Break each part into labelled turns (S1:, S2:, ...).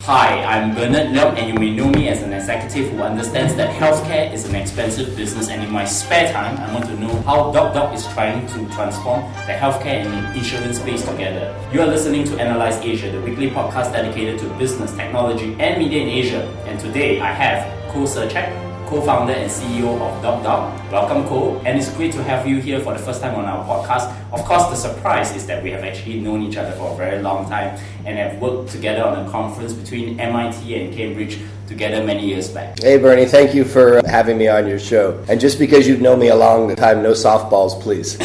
S1: Hi, I'm Bernard Leong, and you may know me as an executive who understands that healthcare is an expensive business, and in my spare time, I want to know how Docdoc is trying to transform the healthcare and insurance space together. You are listening to Analyse Asia, the weekly podcast dedicated to business, technology, and media in Asia. And today, I have Sirucek, co-founder and CEO of Docdoc. Welcome, Ko, and it's great to have you here for the first time on our podcast. Of course, the surprise is that we have actually known each other for a very long time and have worked together on a conference between MIT and Cambridge together many years back.
S2: Hey Bernie, thank you for having me on your show. And just because you've known me a long time, no softballs, please.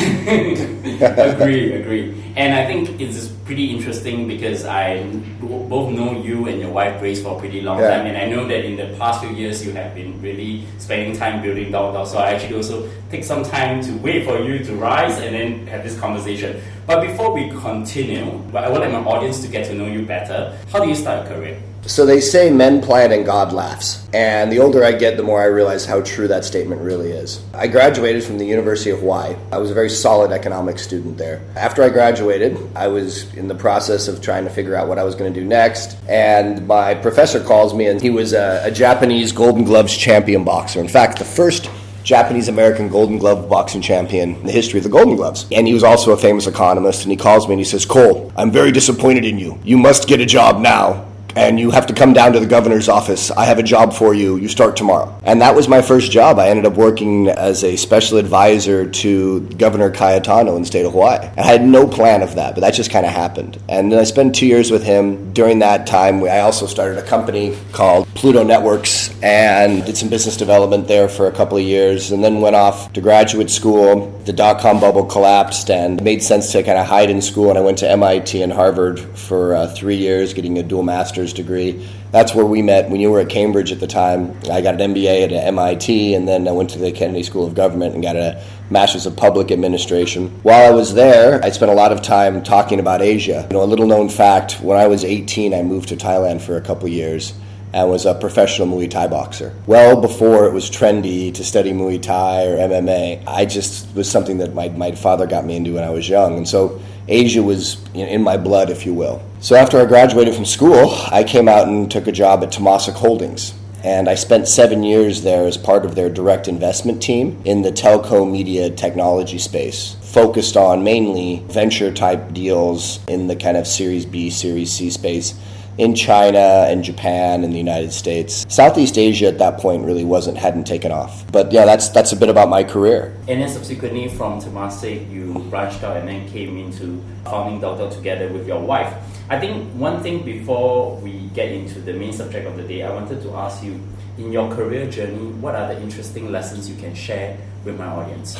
S1: Agree. And I think it's pretty interesting because I both know you and your wife Grace for a pretty long time, and I know that in the past few years you have been really spending time building Docdoc. So I actually also take some time to wait for you to rise and then have this conversation. But before we continue, I would like my audience to get to know you better. How do you start a career?
S2: So they say men plan and God laughs. And the older I get, the more I realize how true that statement really is. I graduated from the University of Hawaii. I was a very solid economics student there. After I graduated, I was in the process of trying to figure out what I was going to do next. And my professor calls me, and he was a Japanese Golden Gloves champion boxer. In fact, the first Japanese-American Golden Glove boxing champion in the history of the Golden Gloves. And he was also a famous economist, and he calls me and he says, "Cole, I'm very disappointed in you. You must get a job now. And you have to come down to the governor's office. I have a job for you. You start tomorrow." And that was my first job. I ended up working as a special advisor to Governor Cayetano in the state of Hawaii. I had no plan of that, but that just kind of happened. And then I spent 2 years with him. During that time, I also started a company called Pluto Networks and did some business development there for a couple of years, and then went off to graduate school. The dot-com bubble collapsed, and it made sense to kind of hide in school, and I went to MIT and Harvard for 3 years, getting a dual master's degree. That's where we met when you were at Cambridge at the time. I got an MBA at MIT, and then I went to the Kennedy School of Government and got a Master's of Public Administration. While I was there, I spent a lot of time talking about Asia. A little known fact, when I was 18, I moved to Thailand for a couple years and was a professional Muay Thai boxer. Well before it was trendy to study Muay Thai or MMA, I just was something that my father got me into when I was young. And so Asia was in my blood, if you will. So after I graduated from school, I came out and took a job at Temasek Holdings. And I spent 7 years there as part of their direct investment team in the telco media technology space, focused on mainly venture-type deals in the kind of Series B, Series C space in China and Japan and the United States. Southeast Asia at that point really hadn't taken off. But yeah, that's a bit about my career.
S1: And then subsequently from Temasek, you branched out and then came into founding Docdoc together with your wife. I think one thing before we get into the main subject of the day, I wanted to ask you, in your career journey, what are the interesting lessons you can share with my audience?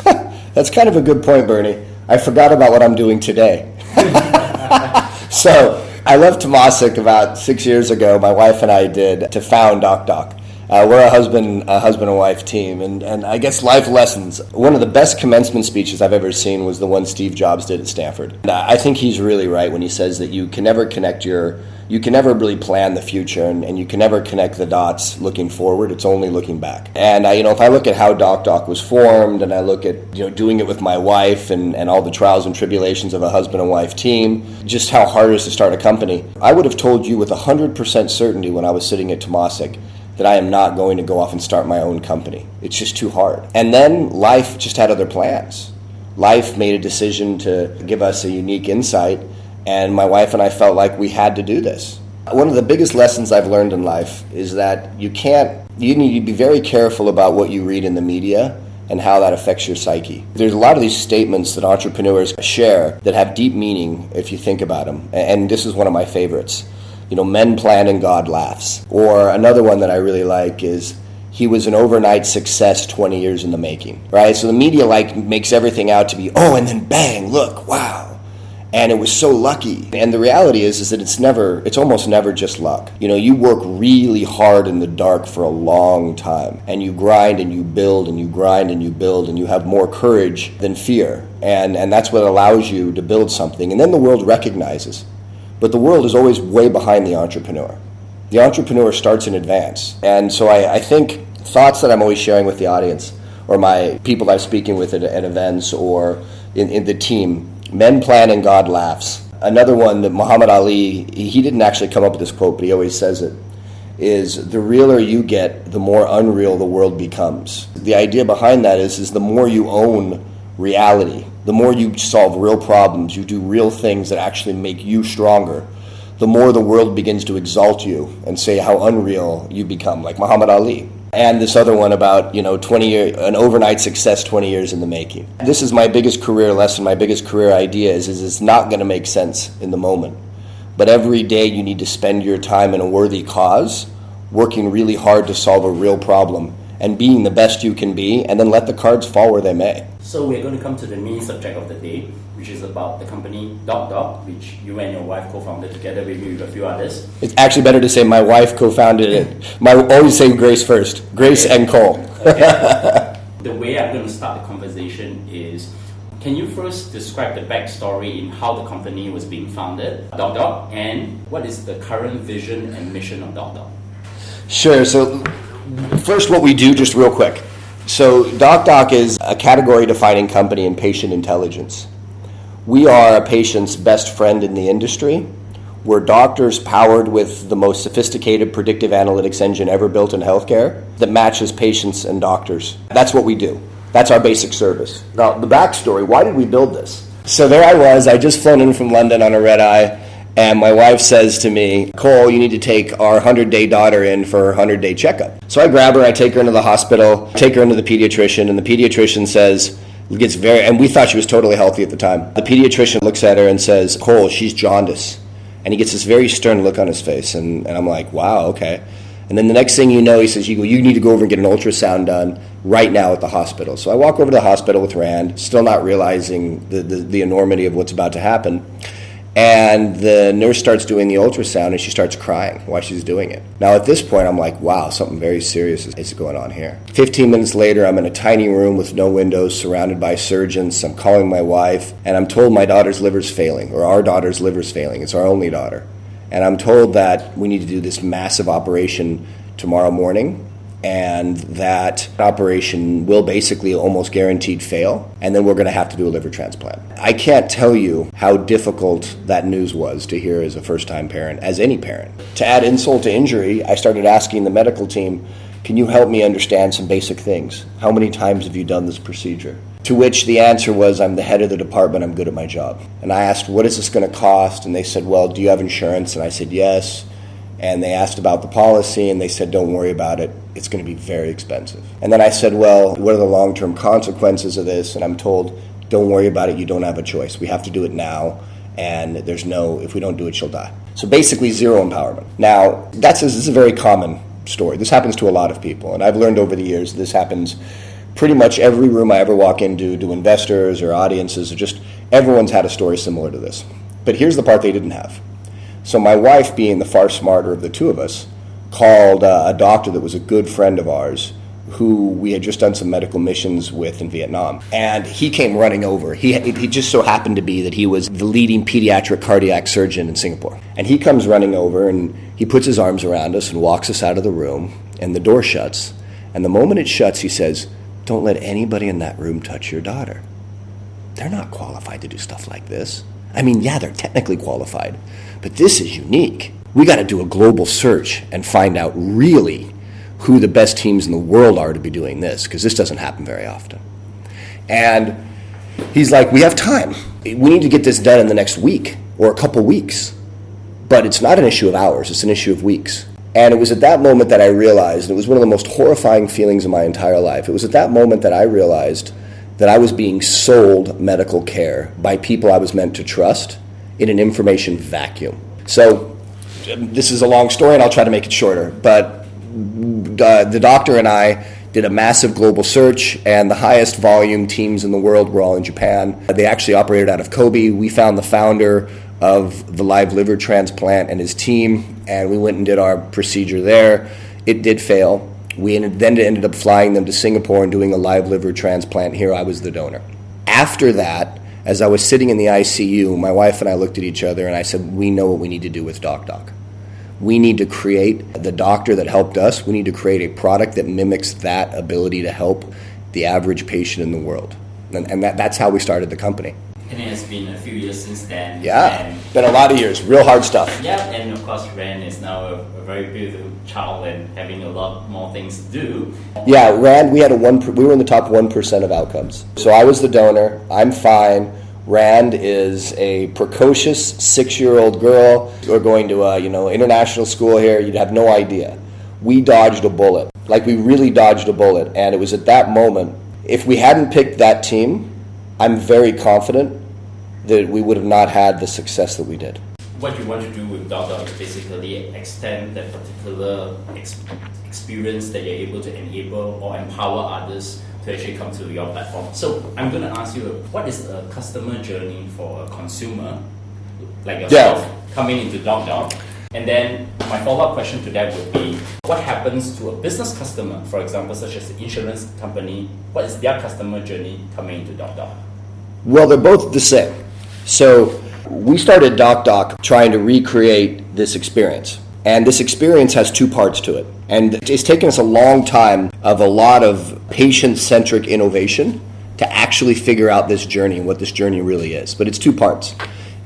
S2: That's kind of a good point, Bernie. I forgot about what I'm doing today. So I left Temasek about 6 years ago. My wife and I did to found Docdoc. We're a husband and wife team, and I guess life lessons. One of the best commencement speeches I've ever seen was the one Steve Jobs did at Stanford. And I think he's really right when he says that you can never really plan the future, and you can never connect the dots looking forward. It's only looking back. And if I look at how Docdoc was formed, and I look at doing it with my wife and all the trials and tribulations of a husband and wife team, just how hard it is to start a company, I would have told you with 100% certainty when I was sitting at Temasek that I am not going to go off and start my own company. It's just too hard. And then life just had other plans. Life made a decision to give us a unique insight, and my wife and I felt like we had to do this. One of the biggest lessons I've learned in life is that you need to be very careful about what you read in the media and how that affects your psyche. There's a lot of these statements that entrepreneurs share that have deep meaning if you think about them, and this is one of my favorites. Men plan and God laughs. Or another one that I really like is, he was an overnight success 20 years in the making, right? So the media makes everything out to be, and then bang, look, wow. And it was so lucky. And the reality is that it's almost never just luck. You work really hard in the dark for a long time, and you grind and you build and you grind and you build, and you have more courage than fear. And that's what allows you to build something. And then the world recognizes. But the world is always way behind the entrepreneur. The entrepreneur starts in advance. And so I think thoughts that I'm always sharing with the audience, or my people I'm speaking with at events or in the team, men plan and God laughs. Another one that Muhammad Ali, he didn't actually come up with this quote, but he always says it, is the realer you get, the more unreal the world becomes. The idea behind that is the more you own reality, the more you solve real problems, you do real things that actually make you stronger, the more the world begins to exalt you and say how unreal you become, like Muhammad Ali. And this other one about, 20 year, an overnight success 20 years in the making. This is my biggest career lesson, my biggest career idea is it's not going to make sense in the moment. But every day you need to spend your time in a worthy cause, working really hard to solve a real problem, and being the best you can be, and then let the cards fall where they may.
S1: So we're going to come to the main subject of the day, which is about the company Docdoc, which you and your wife co-founded together, maybe with a few others.
S2: It's actually better to say my wife co-founded it. Always say Grace first. Grace and Cole.
S1: Okay. The way I'm going to start the conversation is, can you first describe the backstory in how the company was being founded, Docdoc, and what is the current vision and mission of Docdoc?
S2: Sure. So first what we do, just real quick. So Docdoc is a category-defining company in patient intelligence. We are a patient's best friend in the industry. We're doctors powered with the most sophisticated predictive analytics engine ever built in healthcare that matches patients and doctors. That's what we do. That's our basic service. Now, the backstory, why did we build this? So there I just flown in from London on a red eye, and my wife says to me, Cole, you need to take our 100-day daughter in for her 100-day checkup. So I grab her, I take her into the hospital, take her into the pediatrician, and the pediatrician says, and we thought she was totally healthy at the time. The pediatrician looks at her and says, Cole, she's jaundice. And he gets this very stern look on his face, and I'm like, wow, okay. And then the next thing you know, he says, you need to go over and get an ultrasound done right now at the hospital. So I walk over to the hospital with Rand, still not realizing the enormity of what's about to happen. And the nurse starts doing the ultrasound, and she starts crying while she's doing it. Now, at this point, I'm like, wow, something very serious is going on here. 15 minutes later, I'm in a tiny room with no windows, surrounded by surgeons. I'm calling my wife, and I'm told my daughter's liver's failing, or our daughter's liver's failing. It's our only daughter. And I'm told that we need to do this massive operation tomorrow morning, and that operation will basically almost guaranteed fail, and then we're going to have to do a liver transplant. I can't tell you how difficult that news was to hear as a first-time parent, as any parent. To add insult to injury, I started asking the medical team, can you help me understand some basic things? How many times have you done this procedure? To which the answer was, I'm the head of the department, I'm good at my job. And I asked, what is this going to cost? And they said, well, do you have insurance? And I said, yes. And they asked about the policy, and they said, don't worry about it. It's going to be very expensive. And then I said, well, what are the long-term consequences of this? And I'm told, don't worry about it. You don't have a choice. We have to do it now. And if we don't do it, she'll die. So basically zero empowerment. Now, this is a very common story. This happens to a lot of people. And I've learned over the years this happens pretty much every room I ever walk into, to investors or audiences, or just everyone's had a story similar to this. But here's the part they didn't have. So my wife, being the far smarter of the two of us, called a doctor that was a good friend of ours who we had just done some medical missions with in Vietnam. And he came running over. He just so happened to be that he was the leading pediatric cardiac surgeon in Singapore. And he comes running over, and he puts his arms around us and walks us out of the room, and the door shuts. And the moment it shuts, he says, don't let anybody in that room touch your daughter. They're not qualified to do stuff like this. I mean, yeah, they're technically qualified, but this is unique. We got to do a global search and find out really who the best teams in the world are to be doing this, because this doesn't happen very often. And he's like, we have time. We need to get this done in the next week or a couple weeks. But it's not an issue of hours, it's an issue of weeks. And it was at that moment that I realized, and it was one of the most horrifying feelings of my entire life, it was at that moment that I realized that I was being sold medical care by people I was meant to trust in an information vacuum. So this is a long story, and I'll try to make it shorter, but the doctor and I did a massive global search, and the highest volume teams in the world were all in Japan. They actually operated out of Kobe. We found the founder of the live liver transplant and his team, and we went and did our procedure there. It did fail. We then ended up flying them to Singapore and doing a live liver transplant here. I was the donor. After that, as I was sitting in the ICU, my wife and I looked at each other, and I said, we know what we need to do with Docdoc. We need to create the doctor that helped us. We need to create a product that mimics that ability to help the average patient in the world. And that's how we started the company.
S1: And it has been a few years since then.
S2: Yeah,
S1: And
S2: been a lot of years, real hard stuff.
S1: yeah, and of course, Ren is now a very beautiful child and having a lot more things to do.
S2: Yeah, Rand, we were in the top 1% of outcomes. So I was the donor. I'm fine. Rand is a precocious 6-year-old girl. We're going to international school here. You'd have no idea. We dodged a bullet. Like, we really dodged a bullet. And it was at that moment, if we hadn't picked that team, I'm very confident that we would have not had the success that we did.
S1: What you want to do with Docdoc is basically extend that particular experience that you're able to enable or empower others to actually come to your platform. So I'm going to ask you, what is a customer journey for a consumer like yourself coming into Docdoc? And then my follow-up question to that would be, what happens to a business customer, for example, such as the insurance company? What is their customer journey coming into Docdoc?
S2: Well, they're both the same. So we started Docdoc trying to recreate this experience. And this experience has two parts to it. And it's taken us a long time of a lot of patient-centric innovation to actually figure out this journey and what this journey really is. But it's two parts.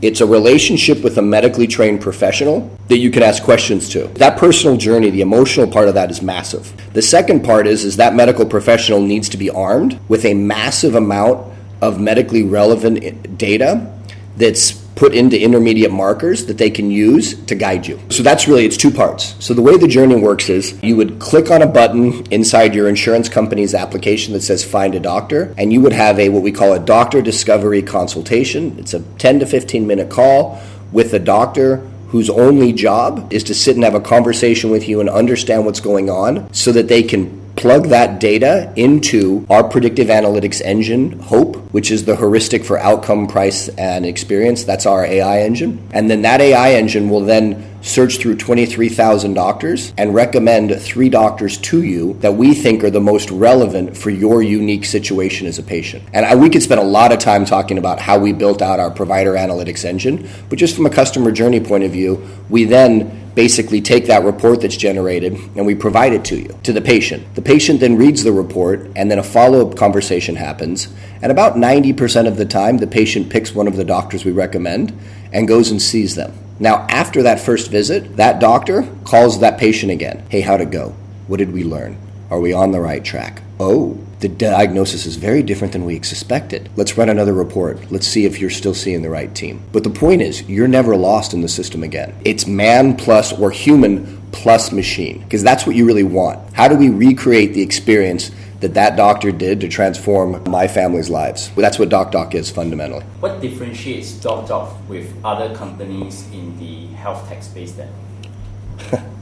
S2: It's a relationship with a medically trained professional that you can ask questions to. That personal journey, the emotional part of that is massive. The second part is that medical professional needs to be armed with a massive amount of medically relevant data that's put into intermediate markers that they can use to guide you. So that's really, it's two parts. So the way the journey works is you would click on a button inside your insurance company's application that says find a doctor, and you would have what we call a doctor discovery consultation. It's a 10 to 15 minute call with a doctor whose only job is to sit and have a conversation with you and understand what's going on so that they can plug that data into our predictive analytics engine, HOPE, which is the heuristic for outcome, price, and experience. That's our AI engine. And then that AI engine will then search through 23,000 doctors and recommend 3 doctors to you that we think are the most relevant for your unique situation as a patient. And we could spend a lot of time talking about how we built out our provider analytics engine, but just from a customer journey point of view, we then basically take that report that's generated and we provide it to you, to the patient. The patient then reads the report and then a follow-up conversation happens. And about 90% of the time, the patient picks one of the doctors we recommend and goes and sees them. Now, after that first visit, that doctor calls that patient again. Hey, how'd it go? What did we learn? Are we on the right track? Oh, the diagnosis is very different than we suspected. Let's run another report. Let's see if you're still seeing the right team. But the point is, you're never lost in the system again. It's man plus or human plus machine, because that's what you really want. How do we recreate the experience that doctor did to transform my family's lives? Well, that's what Docdoc is fundamentally.
S1: What differentiates Docdoc with other companies in the health tech space then?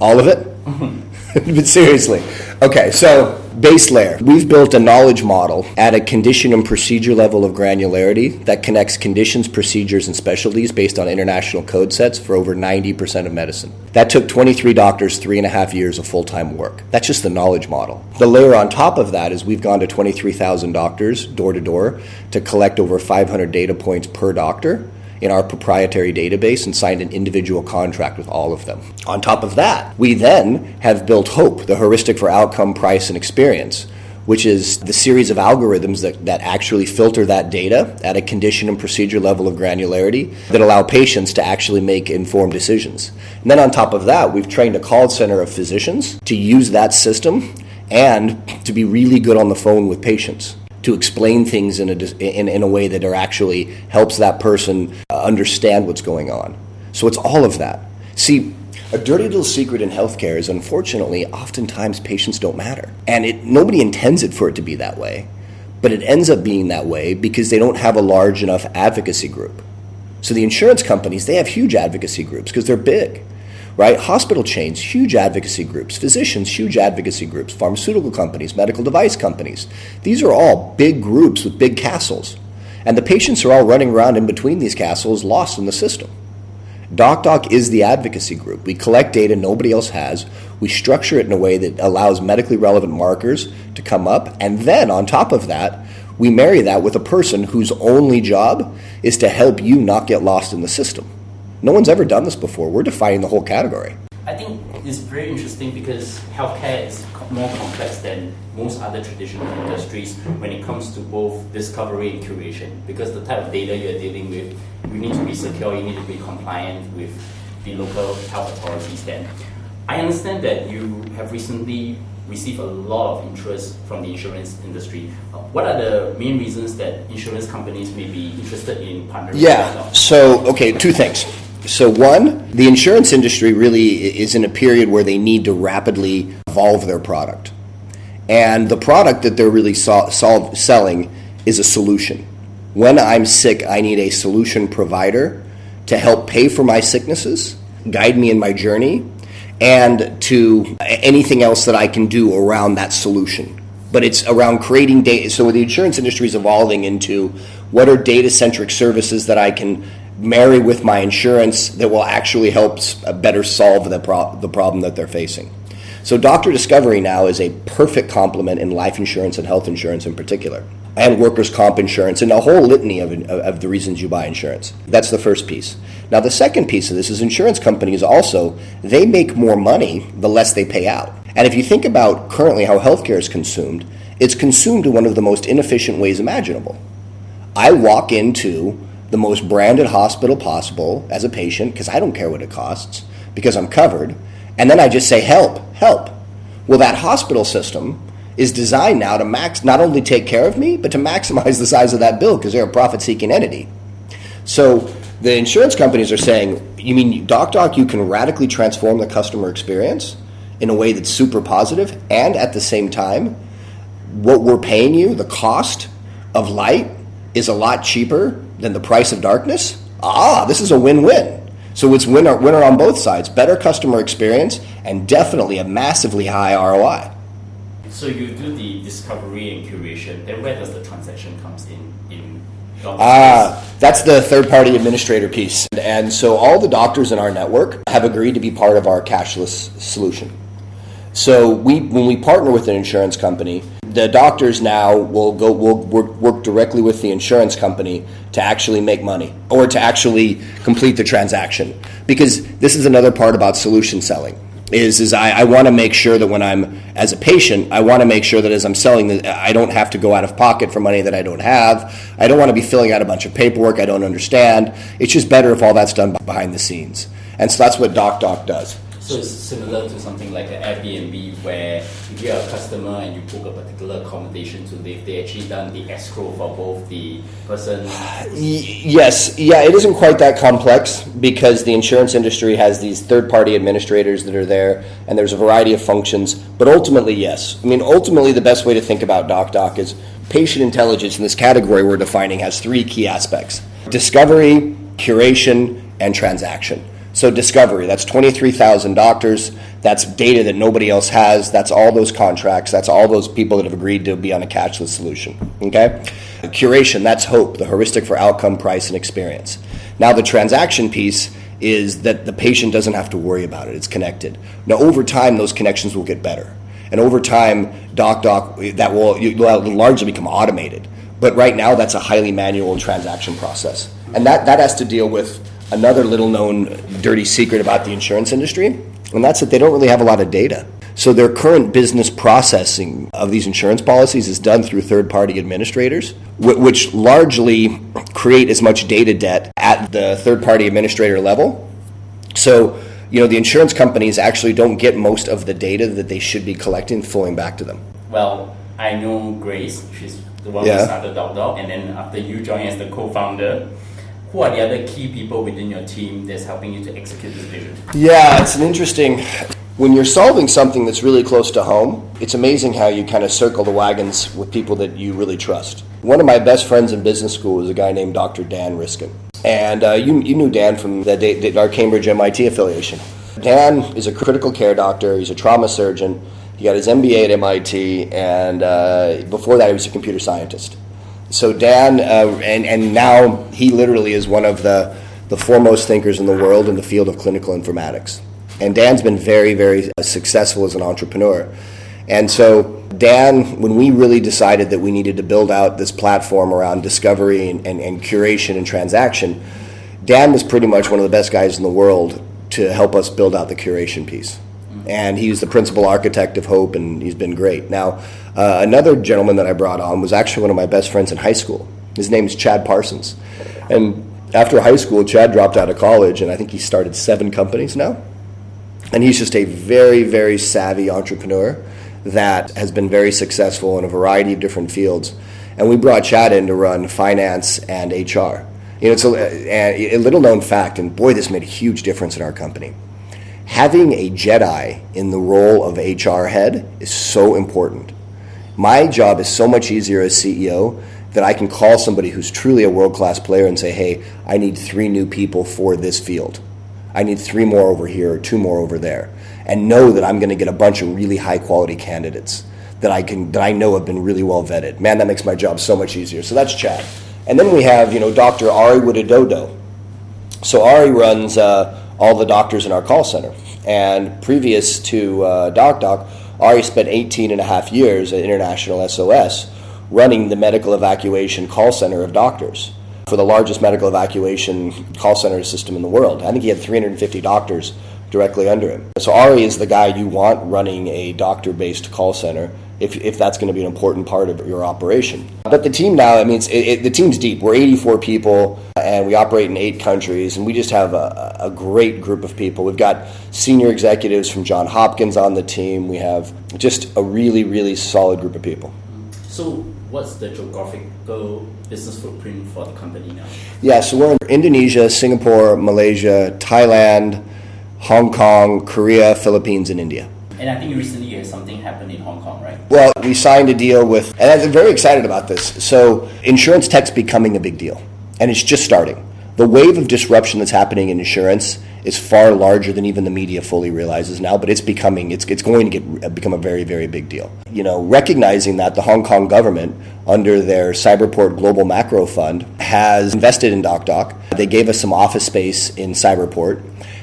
S2: All of it? But seriously. Okay, so base layer. We've built a knowledge model at a condition and procedure level of granularity that connects conditions, procedures, and specialties based on international code sets for over 90% of medicine. That took 23 doctors 3.5 years of full-time work. That's just the knowledge model. The layer on top of that is we've gone to 23,000 doctors door to door to collect over 500 data points per doctor in our proprietary database and signed an individual contract with all of them. On top of that, we then have built HOPE, the heuristic for outcome, price, and experience, which is the series of algorithms that actually filter that data at a condition and procedure level of granularity that allow patients to actually make informed decisions. And then on top of that, we've trained a call center of physicians to use that system and to be really good on the phone with patients, to explain things in a way that actually helps that person understand what's going on. So it's all of that. See, a dirty little secret in healthcare is, unfortunately, oftentimes patients don't matter. And nobody intends it for it to be that way, but it ends up being that way because they don't have a large enough advocacy group. So the insurance companies, they have huge advocacy groups because they're big. Right? Hospital chains, huge advocacy groups. Physicians, huge advocacy groups. Pharmaceutical companies, medical device companies. These are all big groups with big castles. And the patients are all running around in between these castles, lost in the system. Docdoc is the advocacy group. We collect data nobody else has. We structure it in a way that allows medically relevant markers to come up. And then, on top of that, we marry that with a person whose only job is to help you not get lost in the system. No one's ever done this before. We're defining the whole category.
S1: I think it's very interesting because healthcare is more complex than most other traditional industries when it comes to both discovery and curation. Because the type of data you're dealing with, you need to be secure, you need to be compliant with the local health authorities then. I understand that you have recently received a lot of interest from the insurance industry. What are the main reasons that insurance companies may be interested in partnering with Docdoc?
S2: So, okay, two things. So one, the insurance industry really is in a period where they need to rapidly evolve their product. And the product that they're really selling is a solution. When I'm sick, I need a solution provider to help pay for my sicknesses, guide me in my journey, and to anything else that I can do around that solution. But it's around creating data. So the insurance industry is evolving into what are data-centric services that I can marry with my insurance that will actually help better solve the problem that they're facing. So Doctor Discovery now is a perfect complement in life insurance and health insurance in particular, and workers' comp insurance, and a whole litany of the reasons you buy insurance. That's the first piece. Now the second piece of this is insurance companies also, they make more money the less they pay out. And if you think about currently how healthcare is consumed, it's consumed in one of the most inefficient ways imaginable. I walk into the most branded hospital possible as a patient because I don't care what it costs because I'm covered, and then I just say, help, help. Well, that hospital system is designed now to not only take care of me, but to maximize the size of that bill because they're a profit-seeking entity. So the insurance companies are saying, you mean Docdoc, you can radically transform the customer experience in a way that's super positive, and at the same time, what we're paying you, the cost of light, is a lot cheaper than the price of darkness? This is a win-win. So it's winner on both sides, better customer experience, and definitely a massively high ROI.
S1: So you do the discovery and curation, then where does the transaction comes in Docdoc?
S2: That's the third-party administrator piece. And so all the doctors in our network have agreed to be part of our cashless solution. So when we partner with an insurance company, the doctors now will work directly with the insurance company to actually make money or to actually complete the transaction. Because this is another part about solution selling. I want to make sure that when I'm, as a patient, I want to make sure that as I'm selling, that I don't have to go out of pocket for money that I don't have. I don't want to be filling out a bunch of paperwork I don't understand. It's just better if all that's done behind the scenes. And so that's what Docdoc does.
S1: So it's similar to something like an Airbnb where if you're a customer and you book a particular accommodation to live, they actually done the escrow for both the person.
S2: Yes. Yeah, it isn't quite that complex because the insurance industry has these third-party administrators that are there, and there's a variety of functions. But ultimately, yes. I mean, ultimately, the best way to think about Docdoc is patient intelligence in this category we're defining has three key aspects: discovery, curation, and transaction. So discovery, that's 23,000 doctors, that's data that nobody else has, that's all those contracts, that's all those people that have agreed to be on a cashless solution, okay? Curation, that's hope, the heuristic for outcome, price, and experience. Now the transaction piece is that the patient doesn't have to worry about it, it's connected. Now over time, those connections will get better. And over time, Docdoc, that will largely become automated. But right now, that's a highly manual transaction process. And that has to deal with another little known dirty secret about the insurance industry, and that's that they don't really have a lot of data. So their current business processing of these insurance policies is done through third-party administrators, which largely create as much data debt at the third-party administrator level. So, the insurance companies actually don't get most of the data that they should be collecting flowing back to them.
S1: Well, I know Grace, she's the one who started Docdoc, and then after you joined as the co-founder, who are the other key people within your team that's helping you to execute this vision? Yeah,
S2: it's an interesting... When you're solving something that's really close to home, it's amazing how you kind of circle the wagons with people that you really trust. One of my best friends in business school was a guy named Dr. Dan Riskin. And you knew Dan from our Cambridge MIT affiliation. Dan is a critical care doctor. He's a trauma surgeon. He got his MBA at MIT, and before that he was a computer scientist. So Dan, and now he literally is one of the foremost thinkers in the world in the field of clinical informatics. And Dan's been very, very successful as an entrepreneur. And so Dan, when we really decided that we needed to build out this platform around discovery and curation and transaction, Dan was pretty much one of the best guys in the world to help us build out the curation piece. And he's the principal architect of Hope, and he's been great. Now, another gentleman that I brought on was actually one of my best friends in high school. His name is Chad Parsons. And after high school, Chad dropped out of college, and I think he started 7 companies now. And he's just a very, very savvy entrepreneur that has been very successful in a variety of different fields. And we brought Chad in to run finance and HR. It's a little-known fact, and boy, this made a huge difference in our company. Having a Jedi in the role of HR head is so important. My job is so much easier as CEO that I can call somebody who's truly a world-class player and say, hey, I need 3 new people for this field. I need 3 more over here or 2 more over there. And know that I'm going to get a bunch of really high-quality candidates that I know have been really well vetted. Man, that makes my job so much easier. So that's Chad. And then we have, Dr. Ari Widodo. So Ari runs all the doctors in our call center. And previous to Docdoc, Ari spent 18 and a half years at International SOS running the medical evacuation call center of doctors for the largest medical evacuation call center system in the world. I think he had 350 doctors directly under him. So Ari is the guy you want running a doctor-based call center if that's going to be an important part of your operation. But the team now, the team's deep. We're 84 people, and we operate in 8 countries, and we just have a great group of people. We've got senior executives from Johns Hopkins on the team. We have just a really, really solid group of people.
S1: So what's the geographical business footprint for the company now?
S2: Yeah, so we're in Indonesia, Singapore, Malaysia, Thailand, Hong Kong, Korea, Philippines, and India.
S1: And I think recently you had something happen in Hong Kong, right?
S2: Well, we signed a deal with, and I'm very excited about this. So insurance tech's becoming a big deal, and it's just starting. The wave of disruption that's happening in insurance is far larger than even the media fully realizes now, but it's going to become a very, very big deal. Recognizing that the Hong Kong government, under their Cyberport Global Macro Fund, has invested in Docdoc. They gave us some office space in Cyberport.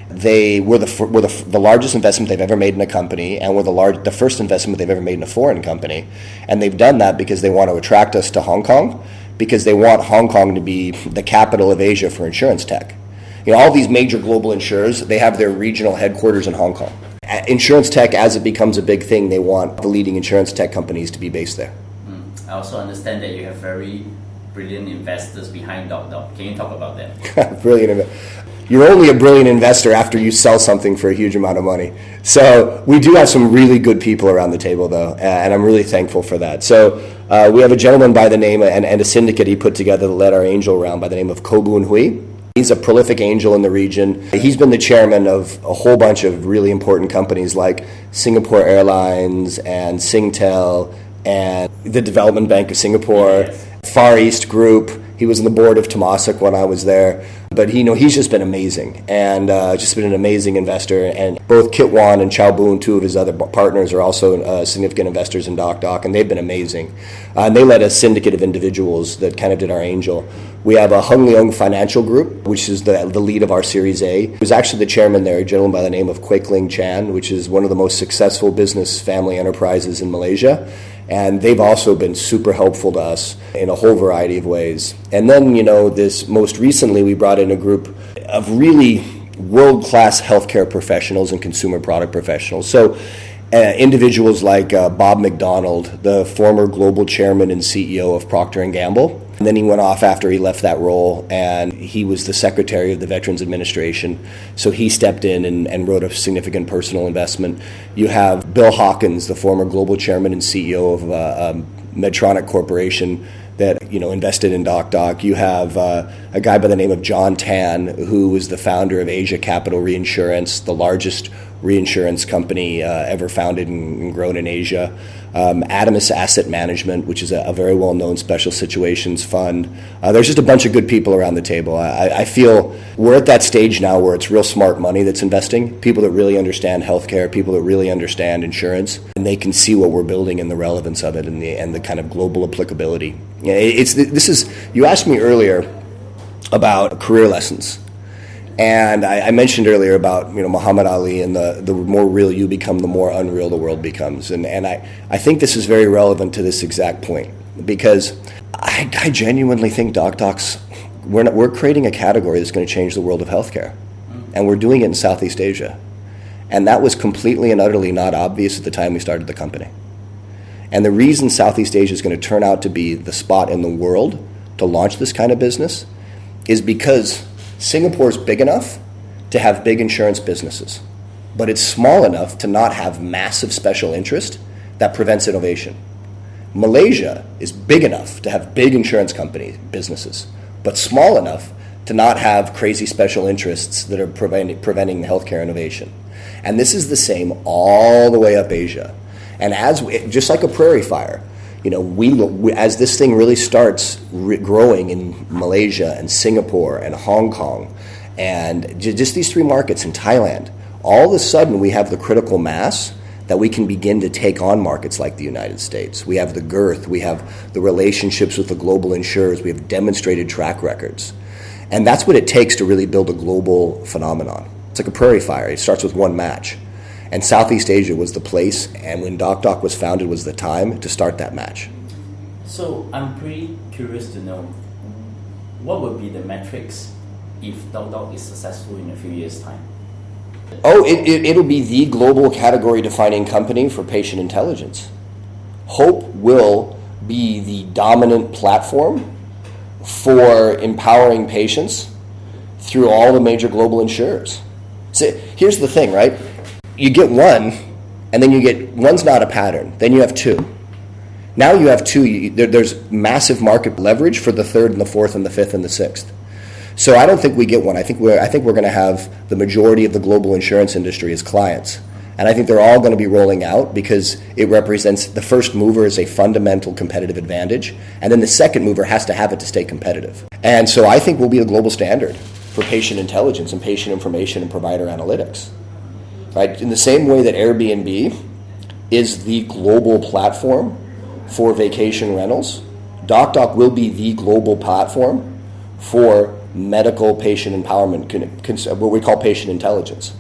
S2: They were the largest investment they've ever made in a company, and were the first investment they've ever made in a foreign company. And they've done that because they want to attract us to Hong Kong, because they want Hong Kong to be the capital of Asia for insurance tech. All these major global insurers, they have their regional headquarters in Hong Kong. Insurance tech, as it becomes a big thing, they want the leading insurance tech companies to be based there.
S1: I also understand that you have very brilliant investors behind Docdoc. Can you talk about that?
S2: Brilliant. You're only a brilliant investor after you sell something for a huge amount of money. So we do have some really good people around the table, though, and I'm really thankful for that. So we have a gentleman by the name, and a syndicate he put together that led our angel round by the name of Ko Boon Hui. He's a prolific angel in the region. He's been the chairman of a whole bunch of really important companies like Singapore Airlines and Singtel and the Development Bank of Singapore, Far East Group. He was on the board of Temasek when I was there. But he's just been amazing, and just been an amazing investor. And both Kit Wan and Chow Boon, 2 of his other partners, are also significant investors in Docdoc, and they've been amazing. And they led a syndicate of individuals that kind of did our angel. We have a Hung Leong Financial Group, which is the lead of our Series A. He was actually the chairman there, a gentleman by the name of Kwek Ling Chan, which is one of the most successful business family enterprises in Malaysia. And they've also been super helpful to us in a whole variety of ways. And then, this most recently, we brought in a group of really world-class healthcare professionals and consumer product professionals. So individuals like Bob McDonald, the former global chairman and CEO of Procter & Gamble. And then he went off after he left that role, and he was the secretary of the Veterans Administration. So he stepped in and wrote a significant personal investment. You have Bill Hawkins, the former global chairman and CEO of Medtronic Corporation, that invested in Docdoc. You have a guy by the name of John Tan, who was the founder of Asia Capital Reinsurance, the largest reinsurance company ever founded and grown in Asia. Adamus Asset Management, which is a very well-known special situations fund. There's just a bunch of good people around the table. I feel we're at that stage now where it's real smart money that's investing, people that really understand healthcare, people that really understand insurance, and they can see what we're building and the relevance of it and the kind of global applicability. You asked me earlier about career lessons. And I mentioned earlier about Muhammad Ali, and the more real you become, the more unreal the world becomes. And I think this is very relevant to this exact point, because I genuinely think we're creating a category that's going to change the world of healthcare. And we're doing it in Southeast Asia. And that was completely and utterly not obvious at the time we started the company. And the reason Southeast Asia is going to turn out to be the spot in the world to launch this kind of business is because Singapore is big enough to have big insurance businesses, but it's small enough to not have massive special interest that prevents innovation. Malaysia is big enough to have big insurance company businesses, but small enough to not have crazy special interests that are preventing healthcare innovation. And this is the same all the way up Asia. And just like a prairie fire, as this thing really starts growing in Malaysia and Singapore and Hong Kong and just these three markets in Thailand, all of a sudden we have the critical mass that we can begin to take on markets like the United States. We have the girth, we have the relationships with the global insurers, we have demonstrated track records. And that's what it takes to really build a global phenomenon. It's like a prairie fire. It starts with one match. And Southeast Asia was the place, and when Docdoc was founded was the time to start that match.
S1: So I'm pretty curious to know, what would be the metrics if Docdoc is successful in a few years' time?
S2: Oh, it'll be the global category-defining company for patient intelligence. Hope will be the dominant platform for empowering patients through all the major global insurers. So here's the thing, right? You get one, and then one's not a pattern. Then you have two. Now you have two. There's massive market leverage for the third and the fourth and the fifth and the sixth. So I don't think we get one. I think we're going to have the majority of the global insurance industry as clients. And I think they're all going to be rolling out because it represents the first mover as a fundamental competitive advantage, and then the second mover has to have it to stay competitive. And so I think we'll be the global standard for patient intelligence and patient information and provider analytics. Right? In the same way that Airbnb is the global platform for vacation rentals, Docdoc will be the global platform for medical patient empowerment, what we call patient intelligence.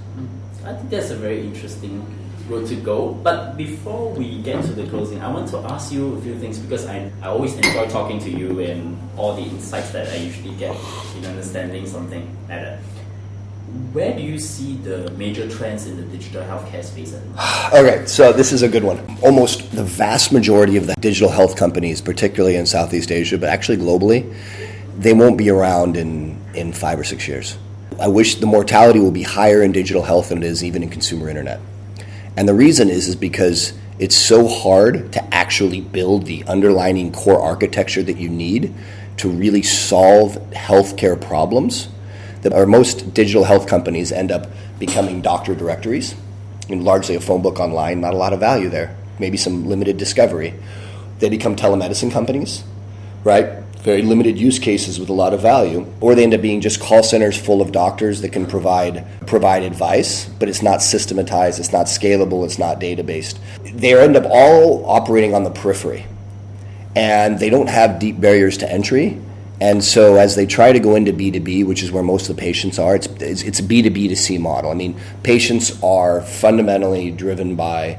S1: I think that's a very interesting road to go. But before we get to the closing, I want to ask you a few things because I always enjoy talking to you and all the insights that I usually get in understanding something like that. Where do you see the major trends in the digital healthcare space at the moment?
S2: Okay, so this is a good one. Almost the vast majority of the digital health companies, particularly in Southeast Asia, but actually globally, they won't be around in 5 or 6 years. I wish the mortality will be higher in digital health than it is even in consumer internet. And the reason is because it's so hard to actually build the underlying core architecture that you need to really solve healthcare problems. That most digital health companies end up becoming doctor directories, and largely a phone book online, not a lot of value there, maybe some limited discovery. They become telemedicine companies, right? Very limited use cases with a lot of value, or they end up being just call centers full of doctors that can provide advice, but it's not systematized, it's not scalable, it's not data-based. They end up all operating on the periphery, and they don't have deep barriers to entry. And so as they try to go into B2B, which is where most of the patients are, it's a B2B to C model. I mean, patients are fundamentally driven by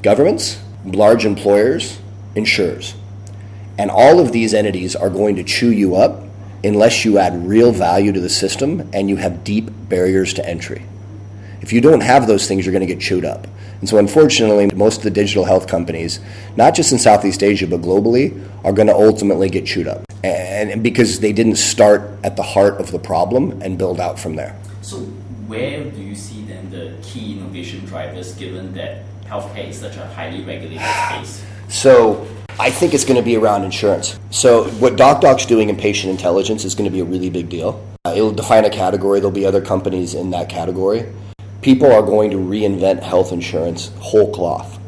S2: governments, large employers, insurers. And all of these entities are going to chew you up unless you add real value to the system and you have deep barriers to entry. If you don't have those things, you're going to get chewed up. And so unfortunately, most of the digital health companies, not just in Southeast Asia, but globally, are going to ultimately get chewed up. And because they didn't start at the heart of the problem and build out from there.
S1: So where do you see then the key innovation drivers given that healthcare is such a highly regulated space?
S2: So I think it's going to be around insurance. So what Docdoc's doing in patient intelligence is going to be a really big deal. It'll define a category. There'll be other companies in that category. People are going to reinvent health insurance whole cloth.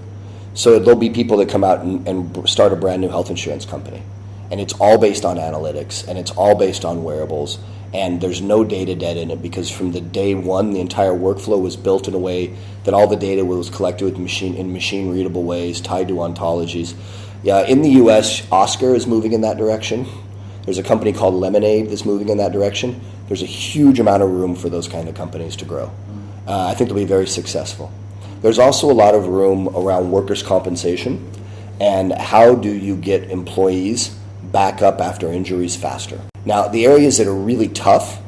S2: So there'll be people that come out and start a brand new health insurance company. And it's all based on analytics, and it's all based on wearables, and there's no data dead in it because from the day one, the entire workflow was built in a way that all the data was collected with machine-readable ways, tied to ontologies. Yeah, in the U.S., Oscar is moving in that direction. There's a company called Lemonade that's moving in that direction. There's a huge amount of room for those kind of companies to grow. I think they'll be very successful. There's also a lot of room around workers' compensation and how do you get employees back up after injuries faster. Now, the areas that are really tough,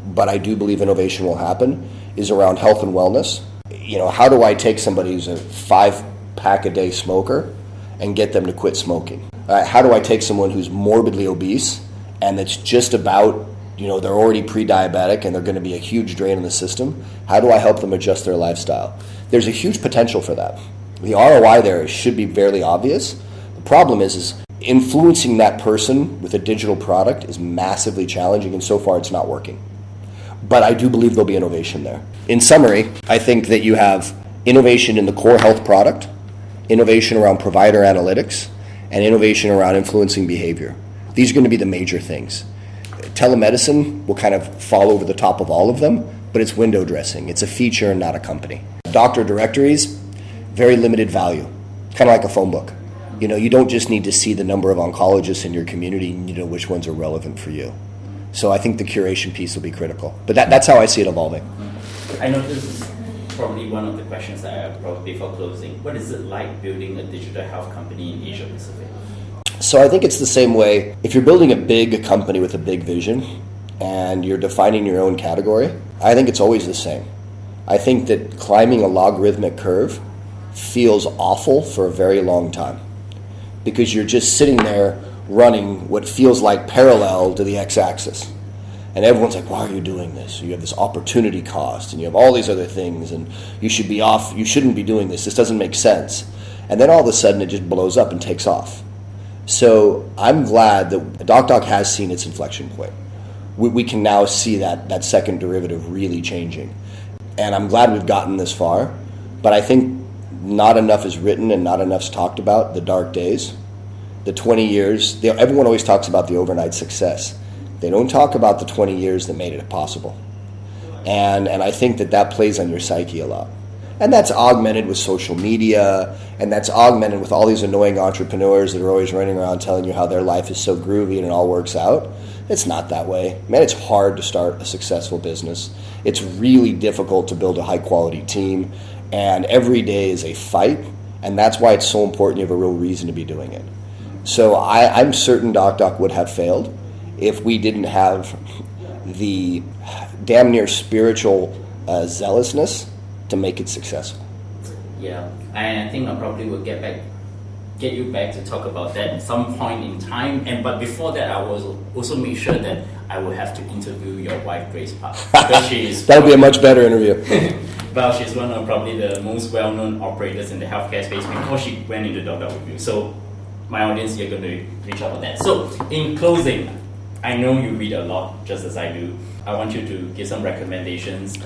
S2: but I do believe innovation will happen, is around health and wellness, how do I take somebody who's a 5-pack-a-day smoker and get them to quit smoking? How do I take someone who's morbidly obese and that's just about, they're already pre-diabetic and they're going to be a huge drain on the system? How do I help them adjust their lifestyle? There's a huge potential for that. The ROI there should be fairly obvious. The problem is influencing that person with a digital product is massively challenging, and so far it's not working. But I do believe there'll be innovation there. In summary, I think that you have innovation in the core health product, innovation around provider analytics, and innovation around influencing behavior. These are going to be the major things. Telemedicine will kind of fall over the top of all of them, but it's window dressing. It's a feature and not a company. Doctor directories, very limited value, kind of like a phone book. You don't just need to see the number of oncologists in your community, you know which ones are relevant for you. So I think the curation piece will be critical. But that's how I see it evolving.
S1: I know this is probably one of the questions that I have probably before closing. What is it like building a digital health company in Asia Pacific?
S2: So I think it's the same way. If you're building a big company with a big vision and you're defining your own category, I think it's always the same. I think that climbing a logarithmic curve feels awful for a very long time because you're just sitting there running what feels like parallel to the x-axis. And everyone's like, why are you doing this? You have this opportunity cost and you have all these other things and you shouldn't be doing this. This doesn't make sense. And then all of a sudden it just blows up and takes off. So I'm glad that Docdoc has seen its inflection point. We can now see that second derivative really changing. And I'm glad we've gotten this far, but I think not enough is written and not enough's talked about the dark days. The 20 years, everyone always talks about the overnight success. They don't talk about the 20 years that made it possible. And I think that plays on your psyche a lot. And that's augmented with social media, and that's augmented with all these annoying entrepreneurs that are always running around telling you how their life is so groovy and it all works out. It's not that way. Man, it's hard to start a successful business. It's really difficult to build a high-quality team, and every day is a fight, and that's why it's so important you have a real reason to be doing it. So I'm certain Docdoc would have failed if we didn't have the damn near spiritual zealousness to make it successful.
S1: Yeah, and I think I probably will get you back to talk about that at some point in time. But before that, I will also make sure that I will have to interview your wife, Grace Park, because she is.
S2: That would be a much better interview.
S1: Well, she's one of probably the most well-known operators in the healthcare space before she went into Docdoc with you. So, my audience, you're going to reach out on that. So, in closing, I know you read a lot, just as I do. I want you to give some recommendations.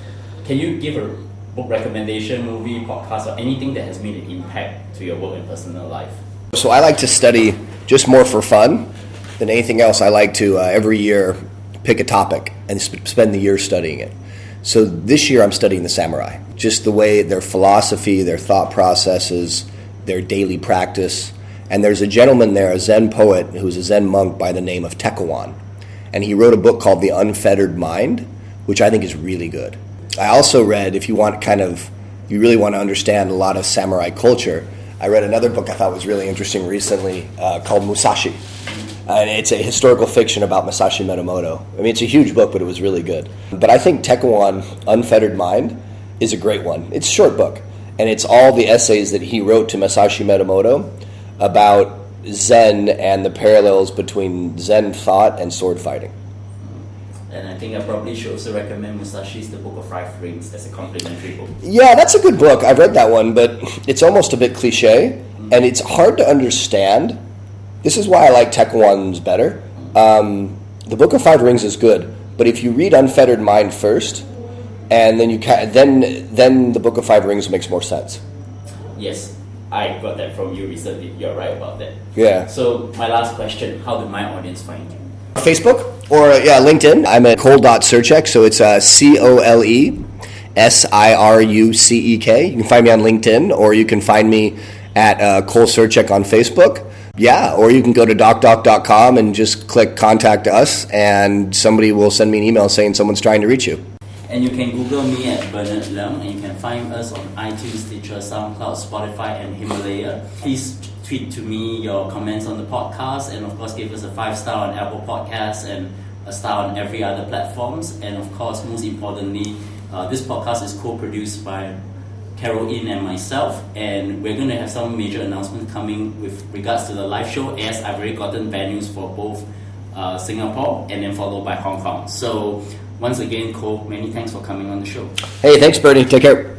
S1: Can you give a book recommendation, movie, podcast, or anything that has made an impact to your work and personal life?
S2: So I like to study just more for fun than anything else. I like to every year pick a topic and spend the year studying it. So this year I'm studying the samurai, just the way their philosophy, their thought processes, their daily practice. And there's a gentleman there, a Zen poet, who's a Zen monk by the name of Temasek. And he wrote a book called The Unfettered Mind, which I think is really good. I also read, if you really want to understand a lot of samurai culture, I read another book I thought was really interesting recently called Musashi. And it's a historical fiction about Masashi Minamoto. I mean, it's a huge book, but it was really good. But I think Temasek, Unfettered Mind, is a great one. It's a short book, and it's all the essays that he wrote to Masashi Minamoto about Zen and the parallels between Zen thought and sword fighting.
S1: And I think I probably should also recommend Musashi's The Book of Five Rings as a complimentary book.
S2: Yeah, that's a good book. I've read that one, but it's almost a bit cliche, and it's hard to understand. This is why I like Tekwon's better. The Book of Five Rings is good, but if you read Unfettered Mind first, and then the Book of Five Rings makes more sense.
S1: Yes, I got that from you recently. You're right about that.
S2: Yeah.
S1: So my last question, how did my audience find you?
S2: Facebook or LinkedIn. I'm at Sirucek, so it's Colesirucek. You can find me on LinkedIn, or you can find me at Sirucek on Facebook. Yeah, or you can go to docdoc.com and just click contact us, and somebody will send me an email saying someone's trying to reach you.
S1: And you can Google me at Bernard Leung, and you can find us on iTunes, Stitcher, SoundCloud, Spotify, and Himalaya. Please tweet to me your comments on the podcast, and of course give us a 5-star on Apple Podcasts and a star on every other platforms. And of course, most importantly, this podcast is co-produced by Caroline and myself, and we're going to have some major announcements coming with regards to the live show, as I've already gotten venues for both Singapore and then followed by Hong Kong. So once again, Cole, many thanks for coming on the show.
S2: Hey, thanks, Bernie. Take care.